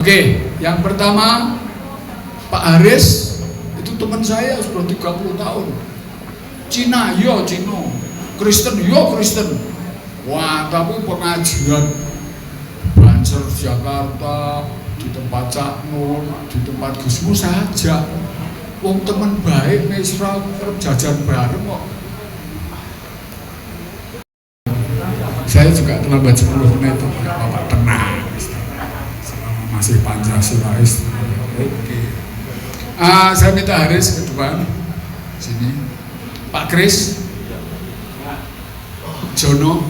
Oke, yang pertama Pak Haris itu teman saya sudah 30 tahun. Cina, yo Cina. Kristen, yo Kristen. Wah, tapi pengajian Banser Jakarta, di tempat Cak Nur, di tempat Gusmu saja. Wong teman baik, mesra, jajan bareng kok. Saya juga terlambat 10 menit, Bapak tenang. Masih Pancasilais. Oke. Saya minta Haris ke depan. Sini. Pak Kris, Jono,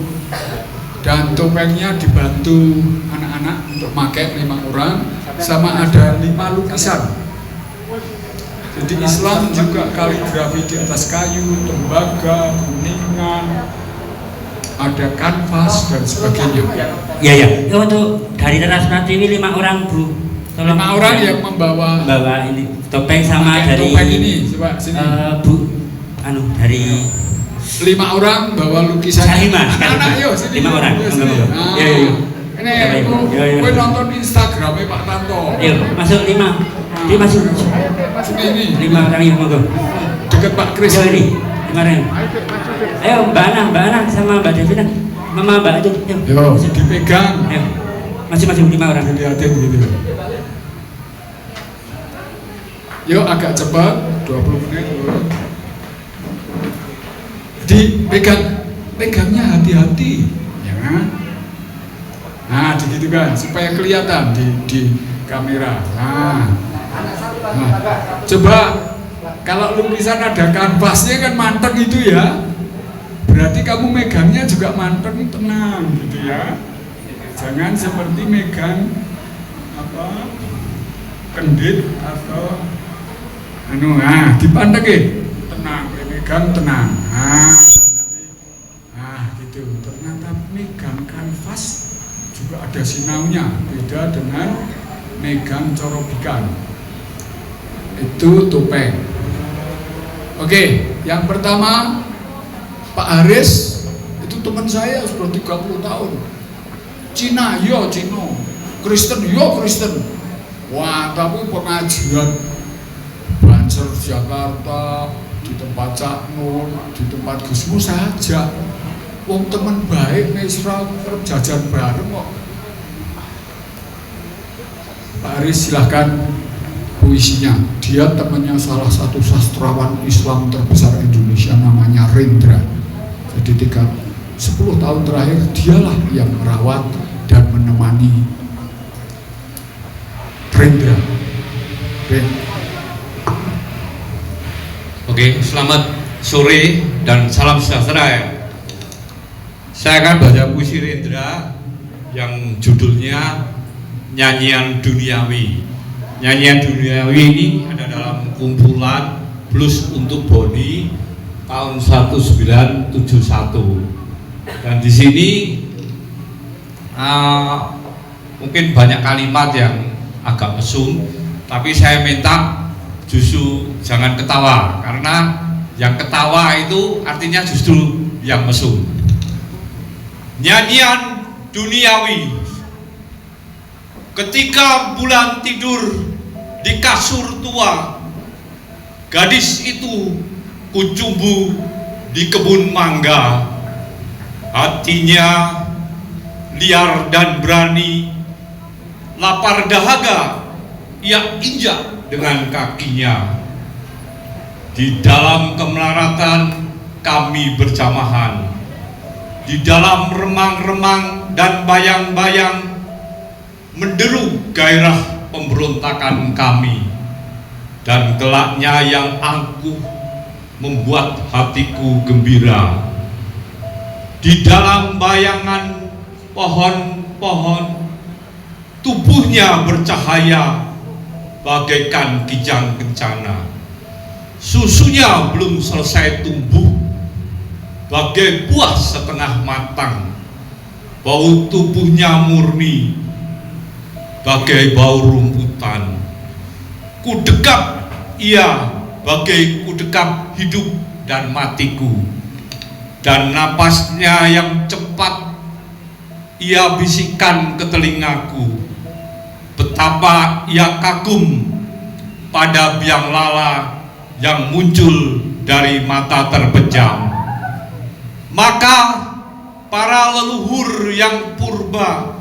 dan topengnya dibantu anak-anak untuk pakai 5 orang, sama ada 5 lukisan. Jadi Islam juga kaligrafi di atas kayu, tembaga, kuningan, ada kanvas dan sebagainya. Iya ya. Untuk dari Teras Pratiwi 5 orang Bu. Tolong 5 orang yang membawa ini topeng sama dari topeng ini. Coba sini. Bu, dari 5 orang bawa lukisan. Anak-anak yuk sini. 5 orang. Iya iya. Ini gue nonton Instagramnya Pak Tanto. Yuk masuk 5. Dia masuk. Sini ini. 5 orang yuk monggo. Dekat Pak Kris. Ini. Kemarin. Ayo Mbak Ana sama Mbak Devina, Mama Mbak itu. Yo, dipegang. Ayo. Masing-masing 5 orang. Dilihatin gitu. Yuk agak cepat, 20 menit. Pegangnya hati-hati, ya kan? Nah, begitu kan, supaya kelihatan di kamera. Nah, coba. Kalau lukisan ada kanvasnya kan manteng itu ya, berarti kamu megangnya juga manteng, tenang gitu ya. Jangan seperti megang kendit atau dipantengin, tenang, megang tenang. Gitu. Ternyata megang kanvas juga ada sinaunya, beda dengan megang corobikan. Itu topeng. Oke, yang pertama Pak Haris itu teman saya sudah 30 tahun. Cina, yo Cina. Kristen, yo Kristen. Wah, tapi pengajian Banser Jakarta, di tempat Cak Nur, di tempat Gusmu saja. Wong teman baik, mesra, jajan bareng kok. Pak Haris silahkan puisinya. Dia temannya salah satu sastrawan Islam terbesar Indonesia, namanya Rendra. Jadi 10 tahun terakhir dialah yang merawat dan menemani Rendra. Oke, selamat sore dan salam sejahtera ya. Saya akan baca puisi Rendra yang judulnya Nyanyian Duniawi. Nyanyian Duniawi ini ada dalam kumpulan Blues untuk Boni tahun 1971. Dan di sini mungkin banyak kalimat yang agak mesum, tapi saya minta justru jangan ketawa, karena yang ketawa itu artinya justru yang mesum. Nyanyian Duniawi. Ketika bulan tidur di kasur tua, gadis itu kucumbu di kebun mangga. Hatinya liar dan berani, lapar dahaga ia injak dengan kakinya. Di dalam kemelaratan kami berjamahan, di dalam remang-remang dan bayang-bayang menderu gairah pemberontakan kami, dan kelaknya yang angkuh membuat hatiku gembira. Di dalam bayangan pohon-pohon, tubuhnya bercahaya bagaikan kijang kencana. Susunya belum selesai tumbuh, bagai buah setengah matang. Bau tubuhnya murni, bagai bau rumputan. Kudekap ia bagai kudekap hidup dan matiku. Dan napasnya yang cepat ia bisikkan ke telingaku, betapa ia kagum pada biang lala yang muncul dari mata terpejam. Maka para leluhur yang purba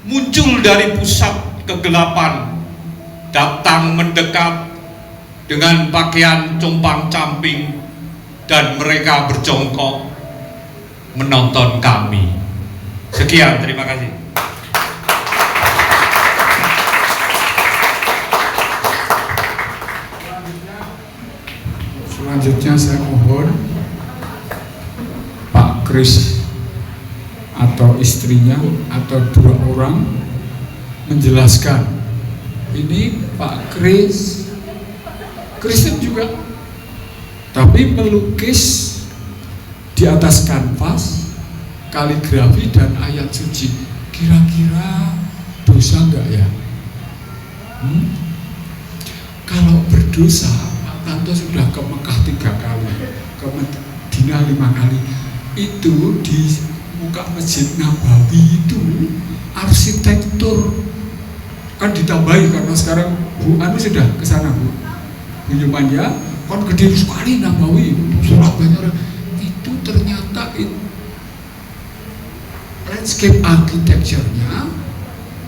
muncul dari pusat kegelapan, datang mendekat dengan pakaian compang-camping, dan mereka berjongkok menonton kami. Sekian, terima kasih. Selanjutnya saya mohon Pak Kris atau istrinya atau dua orang menjelaskan. Ini Pak Kris Kristen juga, tapi melukis di atas kanvas, kaligrafi dan ayat suci. Kira-kira dosa enggak ya? Kalau berdosa, Pak Tanto sudah ke Mekah 3 kali, ke Madinah 5 kali. Itu di muka Masjid Nabawi itu arsitektur kan ditambahi, karena sekarang Bu Anu sudah ke sana, Bu Yumannya kan gede sekali Nabawi, Surabaya itu ternyata landscape architecture-nya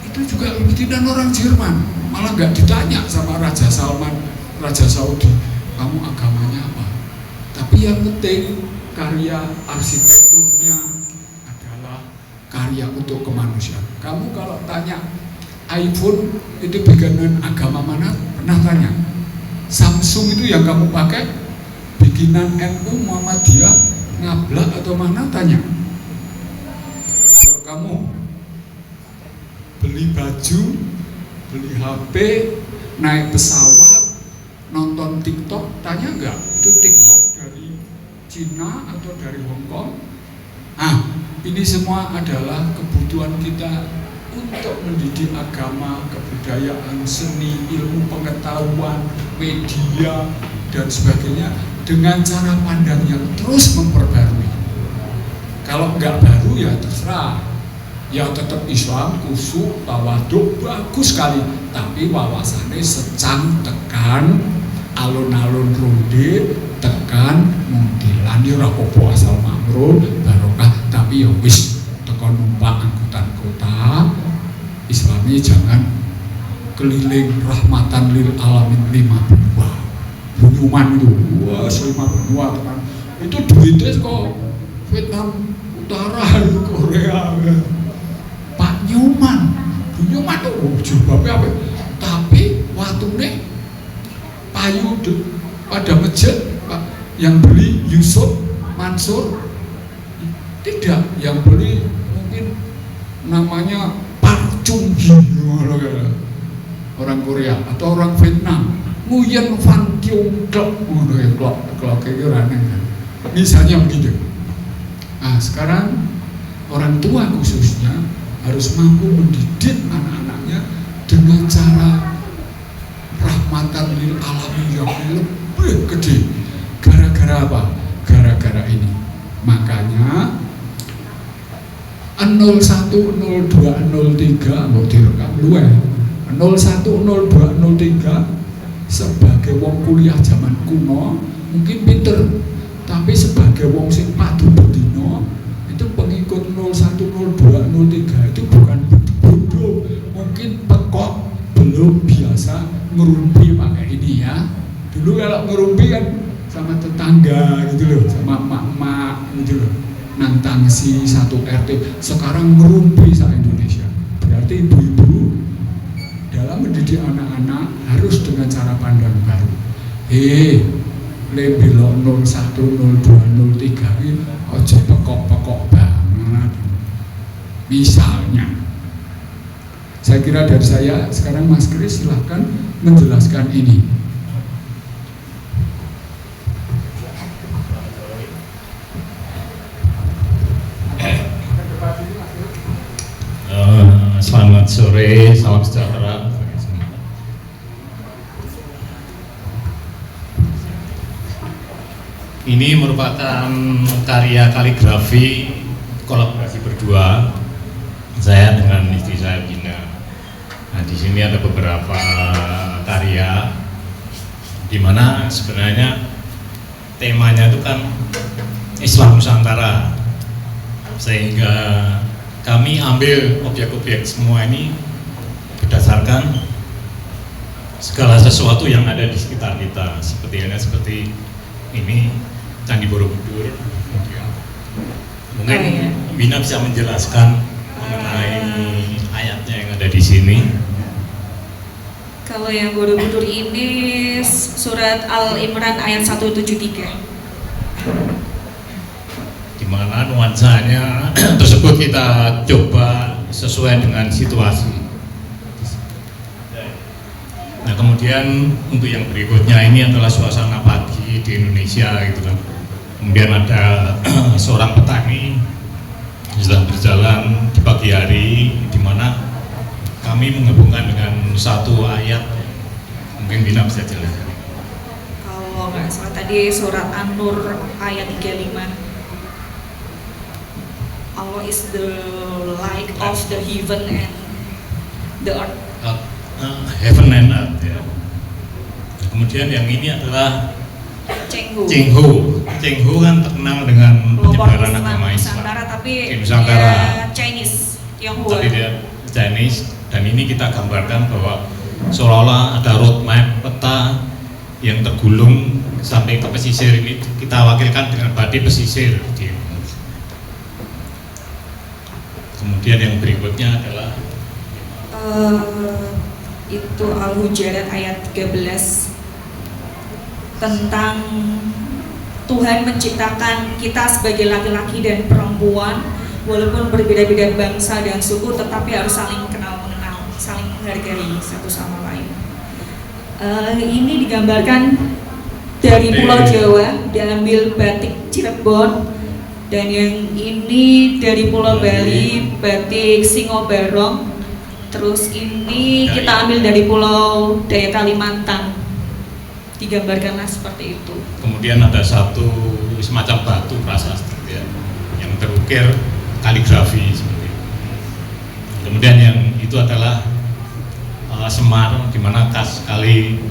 itu juga bikinan orang Jerman. Malah nggak ditanya sama Raja Salman, Raja Saudi, kamu agamanya apa? Tapi yang penting karya arsitekturnya adalah karya untuk kemanusiaan. Kamu kalau tanya iPhone itu bikinan agama mana, pernah tanya? Samsung itu yang kamu pakai bikinan NU, Muhammadiyah, Ngablak atau mana, tanya. Kalau kamu beli baju, beli HP, naik pesawat, nonton TikTok, tanya enggak itu TikTok dari Cina atau dari Hong Kong? Nah, ini semua adalah kebutuhan kita untuk mendidik agama, kebudayaan, seni, ilmu pengetahuan, media, dan sebagainya dengan cara pandang yang terus memperbarui. Kalau enggak baru ya terserah, ya tetap Islam, kusuk, tawaduk, bagus sekali, tapi wawasannya secang tekan alun-alun ronde, tekan muntilan, ya ora apa-apa asal mamrun barokah, tapi ya wis tekan numpak angkutan kota Islami, jangan keliling rahmatan lil alamin 5 benua. Bunyuman itu, wah 5 benua tekan. Itu duitnya kok Vietnam Utara, Korea. Pak Nyuman, Bunyuman tuh jilbabnya apa? Tapi waktunya payu pada masjid, Pak, yang beli Yusuf Mansur, tidak, yang beli mungkin namanya Park Chung Hee, orang Korea atau orang Vietnam, Nguyen Van Kiong Klok, klok kayak aneh. Misalnya begitu. Nah, sekarang orang tua khususnya harus mampu mendidik anak-anaknya dengan cara rahmatan lil alamin yang lebih gede. Gara-gara apa? Gara-gara ini. Makanya 01, 02, 03 mau direkam luwe 01, 02, 03 sebagai wong kuliah zaman kuno mungkin pinter, tapi sebagai wong sing padu bedino itu pengikut 01, 02, 03 itu bukan bodoh, mungkin pekok belum biasa ngerumpi pakai ini ya. Dulu kalau ngerumpi kan sama tetangga gitu loh, sama emak-emak gitu loh, nantang si satu RT. Sekarang ngerumpi se-Indonesia. Berarti ibu-ibu dalam mendidik anak-anak harus dengan cara pandang baru. Lebih 01, 02, 03 ini ojo pekok-pekok banget. Misalnya, saya kira dari saya, sekarang Mas Kris silahkan menjelaskan ini. Selamat sore, salam sejahtera. Ini merupakan karya kaligrafi kolaborasi berdua saya dengan istri saya Gina. Nah, di sini ada beberapa karya di mana sebenarnya temanya itu kan Islam Nusantara, sehingga kami ambil objek-objek semua ini berdasarkan segala sesuatu yang ada di sekitar kita, seperti ini Candi Borobudur. Mungkin Bina bisa menjelaskan mengenai ayatnya yang ada di sini. Kalau yang Borobudur ini surat Al-Imran ayat 173. Di mana nuansanya tersebut kita coba sesuai dengan situasi. Nah, kemudian untuk yang berikutnya ini adalah suasana pagi di Indonesia gitu kan. Kemudian ada seorang petani sedang berjalan di pagi hari, di mana kami menggabungkan dengan satu ayat. Mungkin Bina bisa jelaskan. Kalau nggak salah tadi surat An-Nur ayat 35. Allah is the light of the heaven and the earth. Heaven and earth ya. Kemudian yang ini adalah Chenghu. Chenghu kan terkenal dengan penyebaran agama Islam. Nusantara, tapi Nusantara. dia Chinese, Tionghoa. Tapi dia Chinese, dan ini kita gambarkan bahwa seolah-olah ada roadmap peta yang tergulung sampai ke pesisir. Ini kita wakilkan dengan batik pesisir. Kemudian yang berikutnya adalah itu Al-Hujurat ayat 13 tentang Tuhan menciptakan kita sebagai laki-laki dan perempuan, walaupun berbeda-beda bangsa dan suku, tetapi harus saling kenal mengenal, saling menghargai satu sama lain. Ini digambarkan dari Pulau Jawa, diambil batik Cirebon, dan yang ini dari Pulau Bali, batik Singobarong. Terus ini kita ambil dari Pulau Daya Kalimantan, digambarkanlah seperti itu. Kemudian ada satu semacam batu prasasti ya, yang terukir kaligrafi seperti itu. Kemudian yang itu adalah Semar, di mana khas sekali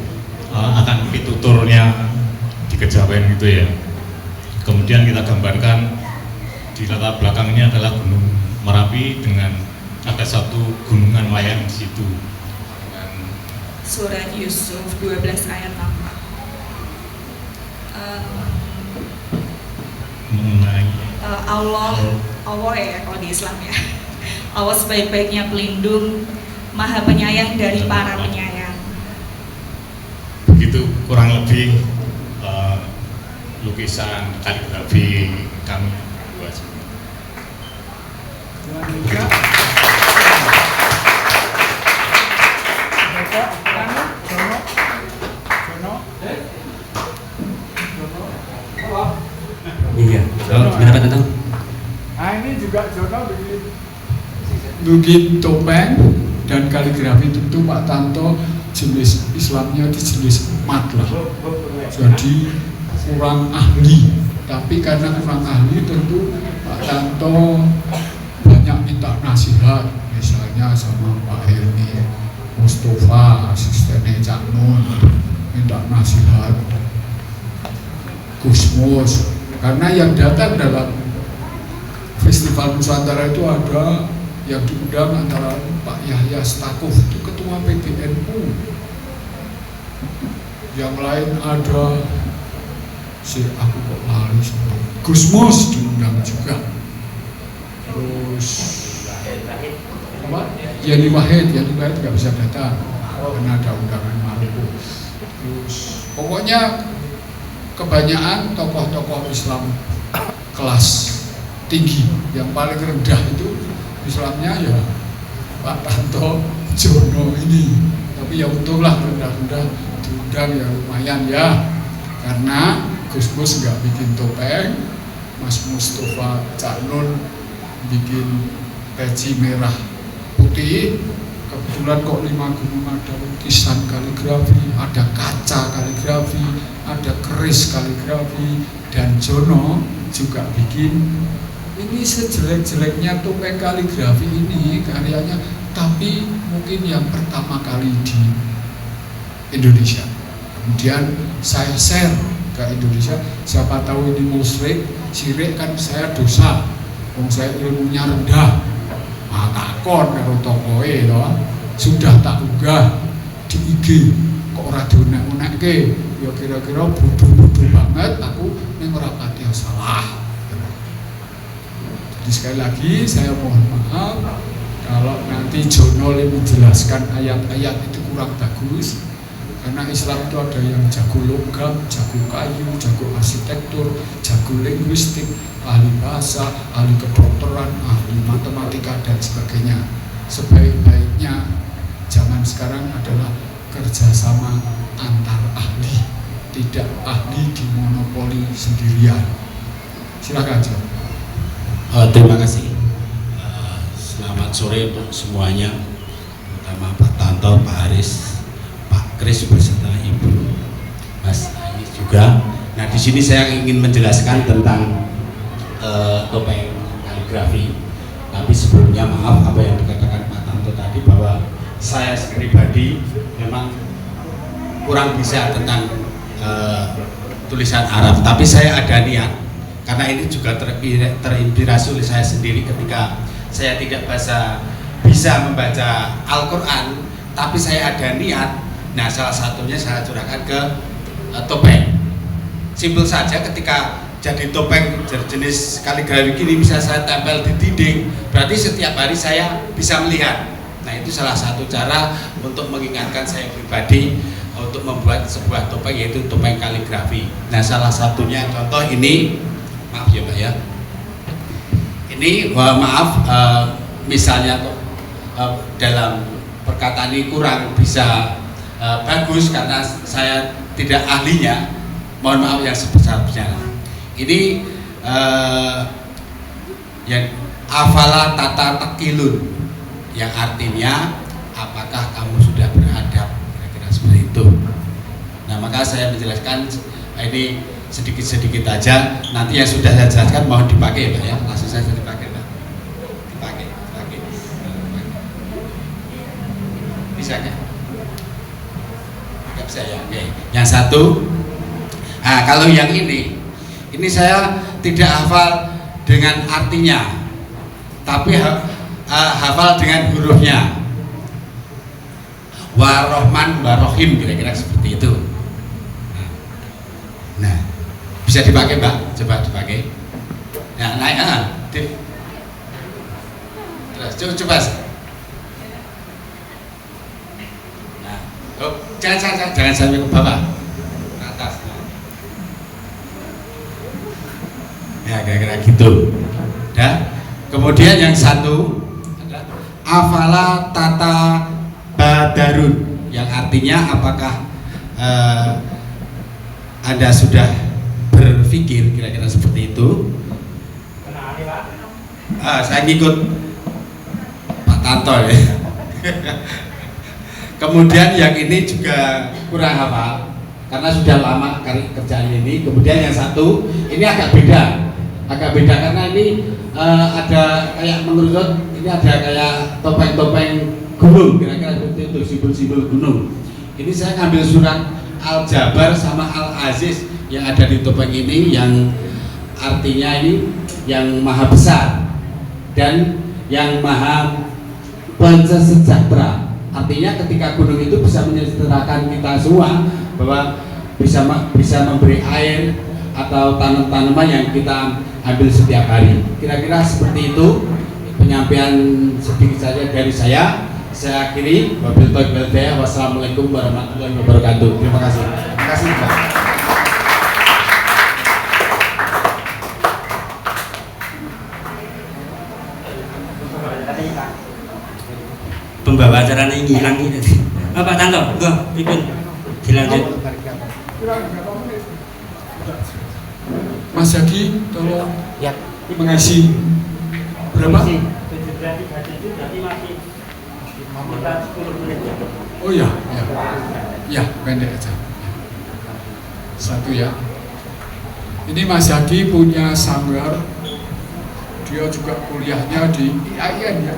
akan pituturnya di Kejawen gitu ya. Kemudian kita gambarkan di latar belakangnya adalah Gunung Merapi dengan ada satu gunungan layang di situ. Surat Yusuf 12 ayat 4. Mengenai Allah ya kalau di Islam ya. Allah sebaik-baiknya pelindung, Maha Penyayang dari para penyayang. Begitu kurang lebih lukisan kaligrafi kami buat. Iya. Gimana Pak Tanto? Nah ini juga Jono bikin topeng dan kaligrafi tentu Pak Tanto jenis Islamnya itu jenis mat lah. Jadi kurang ahli, tapi karena kurang ahli tentu Pak Tanto banyak minta nasihat, misalnya sama Pak Helmi Mustafa, asistennya Cak Nun, minta nasihat Gusmus, karena yang datang dalam Festival Nusantara itu ada yang diundang antara Pak Yahya Stakuf, itu ketua PBNU, yang lain ada aku kok lari semua, Gusmus diundang juga, terus apa? Yani Wahid nggak bisa datang karena ada undangan Maluku. Terus pokoknya kebanyakan tokoh-tokoh Islam kelas tinggi, yang paling rendah itu Islamnya ya Pak Tanto Jono ini, tapi ya untunglah rendah-rendah diundang ya lumayan ya, karena Gusmus nggak bikin topeng, Mas Mustafa Cak Nun bikin peci merah putih, kebetulan kok 5 gunung ada lukisan kaligrafi, ada kaca kaligrafi, ada keris kaligrafi, dan Jono juga bikin ini sejelek-jeleknya topeng kaligrafi ini karyanya, tapi mungkin yang pertama kali di Indonesia. Kemudian saya share ke Indonesia, siapa tahu ini musyrik, syirik kan saya dosa, wong saya ilmunya rendah, takon karo tokoe to, sudah tak unggah di IG, kok ora diunek-unekke, ya kira-kira bodoh-bodoh banget, aku ning ora pati salah. Jadi sekali lagi saya mohon maaf kalau nanti Jono menjelaskan ayat-ayat itu kurang bagus, karena Islam itu ada yang jago logam, jago kayu, jago arsitektur, jago linguistik, ahli bahasa, ahli kedokteran, ahli matematika dan sebagainya. Sebaik-baiknya zaman sekarang adalah kerjasama antar ahli, tidak ahli dimonopoli sendirian. Silakan John. Terima kasih. Selamat sore untuk semuanya, terutama Pak Tanto, Pak Haris, Pak Kris beserta Ibu, Mas Ais juga. Nah, di sini saya ingin menjelaskan tentang topeng kaligrafi. Tapi sebelumnya maaf apa yang dikatakan Pak Tanto tadi, bahwa saya pribadi memang kurang bisa tentang tulisan Arab. Tapi saya ada niat, karena ini juga terinspirasi oleh saya sendiri ketika saya tidak bisa membaca Al-Quran, tapi saya ada niat. Nah, salah satunya saya curahkan ke topeng. Simpel saja, ketika jadi topeng jenis kaligrafi ini bisa saya tempel di dinding, berarti setiap hari saya bisa melihat. Nah, itu salah satu cara untuk mengingatkan saya pribadi untuk membuat sebuah topeng, yaitu topeng kaligrafi. Nah, salah satunya contoh ini, maaf ya Pak ya, ini maaf misalnya dalam perkataan ini kurang bisa bagus karena saya tidak ahlinya, mohon maaf yang sebesar-besarnya. Ini yang afala tata tekilun, yang artinya apakah kamu sudah beradab, kira-kira seperti itu. Nah, maka saya menjelaskan ini sedikit-sedikit aja, nanti yang sudah saya jelaskan mohon dipakai Pak ya, langsung saya dipakai Pak, dipakai. Bisa kan? Nggak bisa ya, oke. Yang satu, nah kalau yang ini saya tidak hafal dengan artinya, tapi hafal dengan hurufnya. Warohman, warohim, kira-kira seperti itu. Nah, bisa dipakai Mbak, coba dipakai. Nah, naik, terus coba. Nah, jangan sampai ke bawah, ke atas. Ya, kira-kira gitu. Dan kemudian yang satu adalah afala tata badarun, yang artinya apakah Anda sudah berpikir, kira-kira seperti itu. Saya ngikut Pak Tanto ya. Kemudian yang ini juga kurang hafal karena sudah lama kerjaan ini. Kemudian yang satu ini agak beda karena ini ada kayak menurut ini ada kayak topeng-topeng gunung, kira-kira seperti itu, simbol-simbol gunung. Ini saya ngambil surat Al-Jabar sama Al-Aziz yang ada di topeng ini, yang artinya ini yang maha besar dan yang maha pensejahtera. Artinya ketika gunung itu bisa menyejahterakan kita semua, bahwa bisa memberi air atau tanam-tanaman yang kita ambil setiap hari. Kira-kira seperti itu penyampaian sedikit saja dari saya. Saya akhiri. Wassalamualaikum warahmatullahi wabarakatuh. Terima kasih. Terima kasih Pak. Pembawa acaranya ngilang ini. Pak Tanto, enggak, ikut dilanjut. Mas Zaki, tolong Ya. mengisi berapa? Oh ya, pendek aja. Satu ya. Ini Mas Zaki punya sanggar. Dia juga kuliahnya di IAIN ya,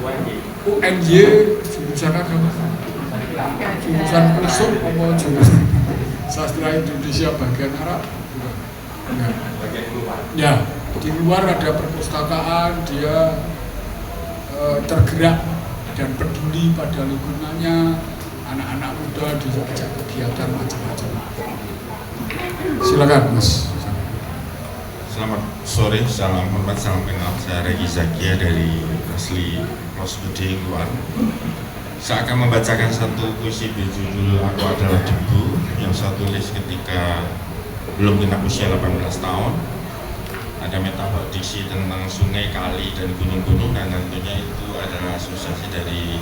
UNY jurusan agama, jurusan Kusum apa jurusan sastra Indonesia bagian Arab? Enggak. Ya, di luar ada perpustakaan, dia tergerak dan peduli pada lingkungannya, anak-anak muda diajak kegiatan macam-macam. Silakan Mas. Selamat sore, salam hormat, salam kenal. Saya Regi Zakia dari asli Rosbudi Luar. Saya akan membacakan satu puisi berjudul Aku Adalah Debu yang saya tulis ketika belum genap usia 18 tahun. Ada metafor diksi tentang sungai, kali, dan gunung-gunung, dan tentunya itu adalah asosiasi dari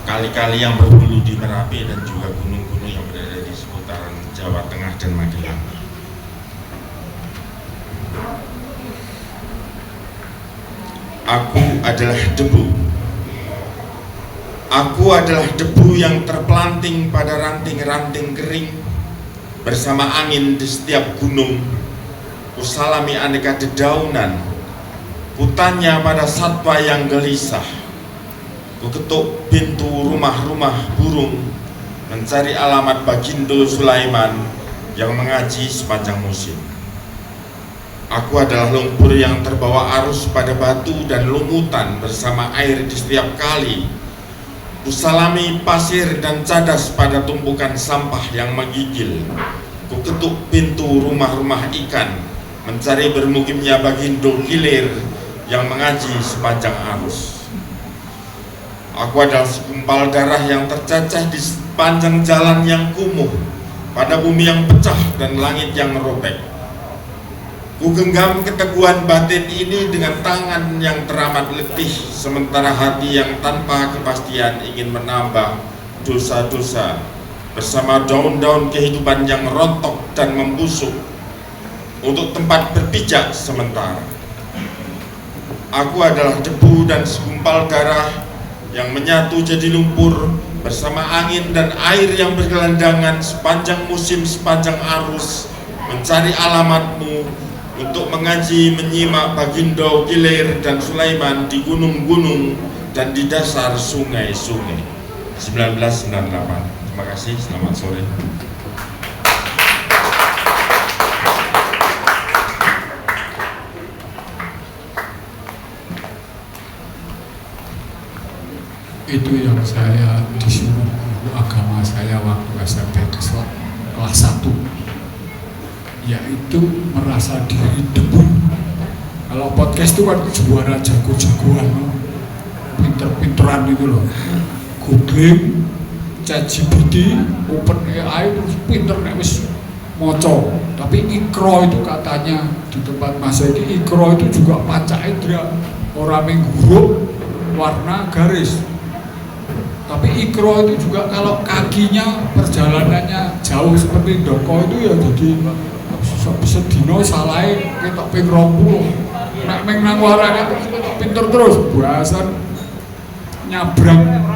kali-kali yang berhulu di Merapi dan juga gunung-gunung yang berada di seputaran Jawa Tengah dan Magelang. Aku adalah debu. Aku adalah debu yang terpelanting pada ranting-ranting kering bersama angin di setiap gunung. Kusalami aneka dedaunan, kutanya pada satwa yang gelisah. Kuketuk pintu rumah-rumah burung, mencari alamat Bagindo Sulaiman yang mengaji sepanjang musim. Aku adalah lumpur yang terbawa arus pada batu dan lumutan bersama air di setiap kali. Kusalami pasir dan cadas pada tumpukan sampah yang menggigil. Kuketuk pintu rumah-rumah ikan, mencari bermukimnya Bagindo Hilir yang mengaji sepanjang arus. Aku adalah segumpal darah yang tercacah di sepanjang jalan yang kumuh, pada bumi yang pecah dan langit yang robek. Ku genggam keteguhan batin ini dengan tangan yang teramat letih, sementara hati yang tanpa kepastian ingin menambah dosa-dosa bersama daun-daun kehidupan yang rontok dan membusuk untuk tempat berpijak sementara. Aku adalah debu dan segumpal darah yang menyatu jadi lumpur bersama angin dan air yang bergelandangan sepanjang musim, sepanjang arus, mencari alamatmu untuk mengaji, menyimak Bagindo, Hilir, dan Sulaiman di gunung-gunung dan di dasar sungai-sungai. 1998. Terima kasih, selamat sore. Itu yang saya disuruh guru agama saya waktu SMP kelas 1, yaitu merasa diri debu. Kalau podcast itu kan juara jago-jagoan, pinter-pinteran itu loh, googling, ChatGPT, OpenAI, terus pinter nek wis moco. Tapi ikro itu katanya di tempat Mas ini, ikro itu juga panca indera, orang menghuruf warna garis. Tapi ikro itu juga kalau kakinya perjalanannya jauh seperti Doko itu ya jadi sedino salah ketok ping 20. Nek meng nang warane terus pinter terus bahasan nyabrang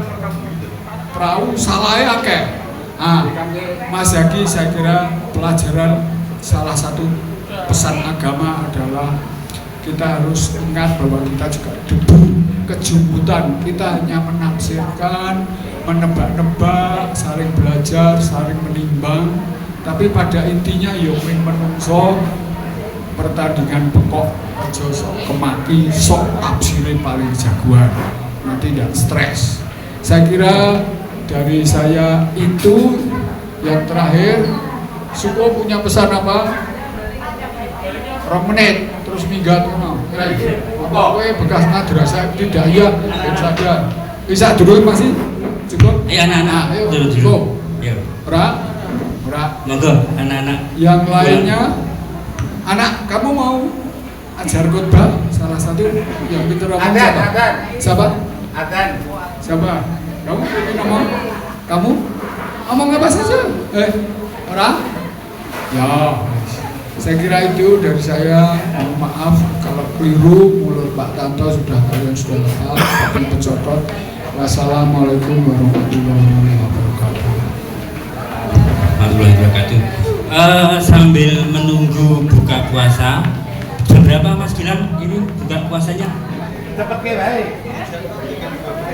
perahu salahnya akeh. Mas Zaki, saya kira pelajaran salah satu pesan agama adalah kita harus ingat bahwa kita juga debu, kejumutan. Kita hanya menafsirkan, menebak-nebak, saling belajar, saling menimbang. Tapi pada intinya ya menungso pertandingan pekok aja sok kemaki, sok tafsire paling jagoan. Nanti tidak stres. Saya kira dari saya itu yang terakhir. Suko punya pesan apa? 2 menit terus minggat ngono. Kowe bekas madrasah tidak ya saja. Bisa dulu masih cukup? Anak-anak dulu. Ya. Ora. Monggo anak-anak. Yang lainnya anak kamu mau ajar khotbah salah satu yang pintar ngomong siapa? Siapa? Adan. Siapa? Kamu ingin ngomong? Kamu? Ngomong apa saja? Ora? Ya. Saya kira itu dari saya. Mohon maaf kalau keliru, mulut Pak Tanto kalian sudah hafal, tapi pecotot. Wassalamualaikum warahmatullahi wabarakatuh. Warahmatullahi wabarakatuh. Sambil menunggu buka puasa, jam berapa Mas Gilang ini buka puasanya? Cepat ke baik.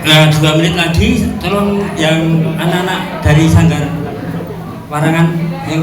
Nah, 2 menit lagi, tolong yang anak-anak dari Sanggar Warangan, ayo.